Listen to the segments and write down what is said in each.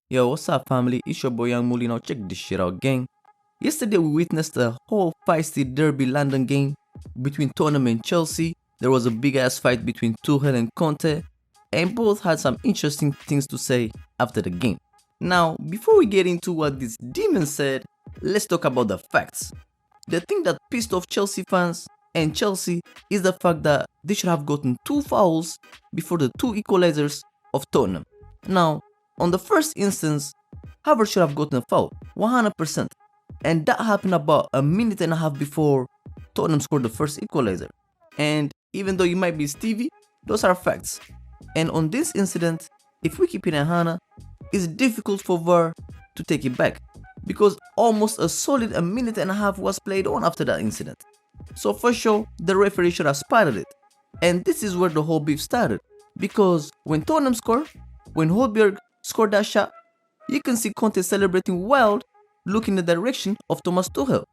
Yo, what's up, family? It's your boy YoungMully. Now check this shit out, gang. Yesterday we witnessed a whole feisty derby London game between Tottenham and Chelsea. There was a big ass fight between Tuchel and Conte, and both had some interesting things to say after the game. Now, before we get into what this demon said, let's talk about the facts. The thing that pissed off Chelsea fans and Chelsea is the fact that they should have gotten 2 fouls before the 2 equalizers of Tottenham. Now, on the first instance, Havertz should have gotten a foul, 100%. And that happened about a minute and a half before Tottenham scored the first equalizer. And even though you might be Stevie, those are facts. And on this incident, if we keep it in Hannah, it's difficult for VAR to take it back, because almost a solid a minute and a half was played on after that incident. So for sure, the referee should have spotted it. And this is where the whole beef started, because when Tottenham scored, when Holberg scored that shot, you can see Conte celebrating wild, looking in the direction of Thomas Tuchel.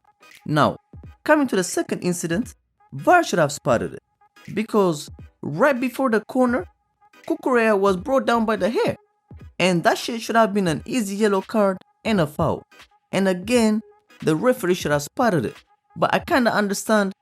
Now, coming to the second incident, VAR should have spotted it, because right before the corner, Cucurella was brought down by the hair, and that shit should have been an easy yellow card and a foul. And again, the referee should have spotted it, but I kinda understand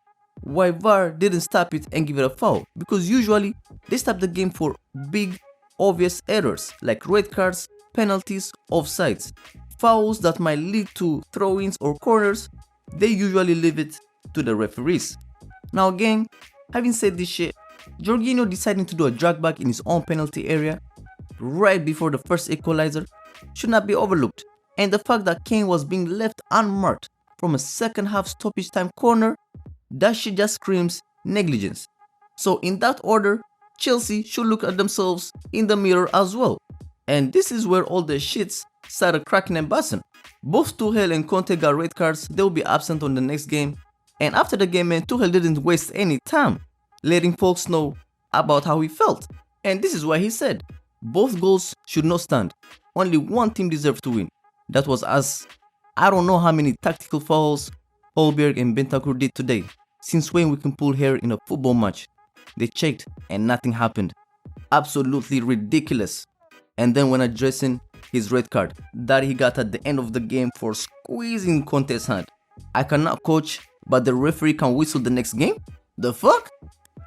why VAR didn't stop it and give it a foul, because usually they stop the game for big, obvious errors like red cards, penalties, offsides. Fouls that might lead to throw-ins or corners, they usually leave it to the referees. Now gang, having said this shit, Jorginho deciding to do a drag back in his own penalty area right before the first equalizer should not be overlooked, and the fact that Kane was being left unmarked from a second half stoppage time corner, that shit just screams negligence. So in that order, Chelsea should look at themselves in the mirror as well. And this is where all the shits started cracking and busting. Both Tuchel and Conte got red cards, they will be absent on the next game. And after the game, man, Tuchel didn't waste any time letting folks know about how he felt. And this is why he said, both goals should not stand. Only one team deserved to win. That was us. I don't know how many tactical fouls Holberg and Bentancur did today. Since when we can pull hair in a football match? They checked and nothing happened. Absolutely ridiculous. And then when addressing his red card that he got at the end of the game for squeezing Conte's hand, I cannot coach, but the referee can whistle the next game? The fuck?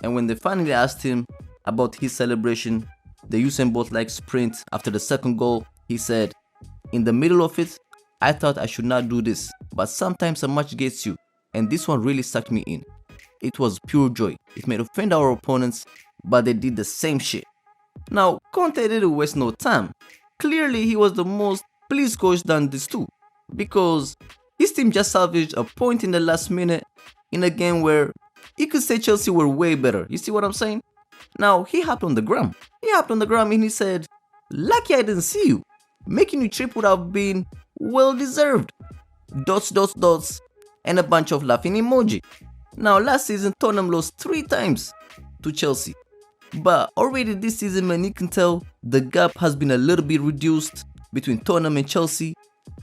And when they finally asked him about his celebration, the Usain Bolt-like sprint after the second goal, he said, "In the middle of it, I thought I should not do this, but sometimes a match gets you, and this one really sucked me in. It was pure joy. It may offend our opponents, but they did the same shit." Now, Conte didn't waste no time. Clearly, he was the most pleased coach than these two, because his team just salvaged a point in the last minute in a game where you could say Chelsea were way better. You see what I'm saying? Now, he hopped on the gram. And he said, "Lucky I didn't see you. Making you trip would have been well deserved. Dots, dots, dots, and a bunch of laughing emoji." Now, last season, Tottenham lost 3 times to Chelsea. But already this season, man, you can tell the gap has been a little bit reduced between Tottenham and Chelsea.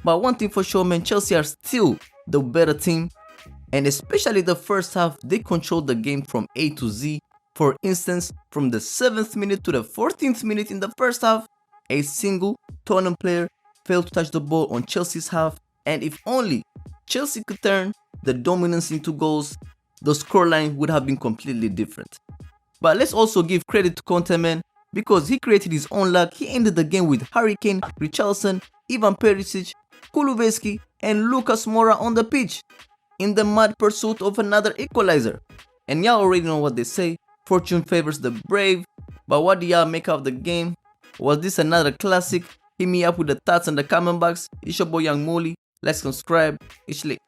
But one thing for sure, man, Chelsea are still the better team. And especially the first half, they controlled the game from A to Z. For instance, from the 7th minute to the 14th minute in the first half, a single Tottenham player failed to touch the ball on Chelsea's half. And if only Chelsea could turn the dominance into goals, the scoreline would have been completely different. But let's also give credit to Conte, man, because he created his own luck. He ended the game with Harry Kane, Richarlison, Ivan Perisic, Kulusevski, and Lucas Moura on the pitch in the mad pursuit of another equalizer. And y'all already know what they say, fortune favors the brave. But what do y'all make of the game? Was this another classic? Hit me up with the thoughts in the comment box. It's your boy YoungMully. Like, subscribe. It's lit.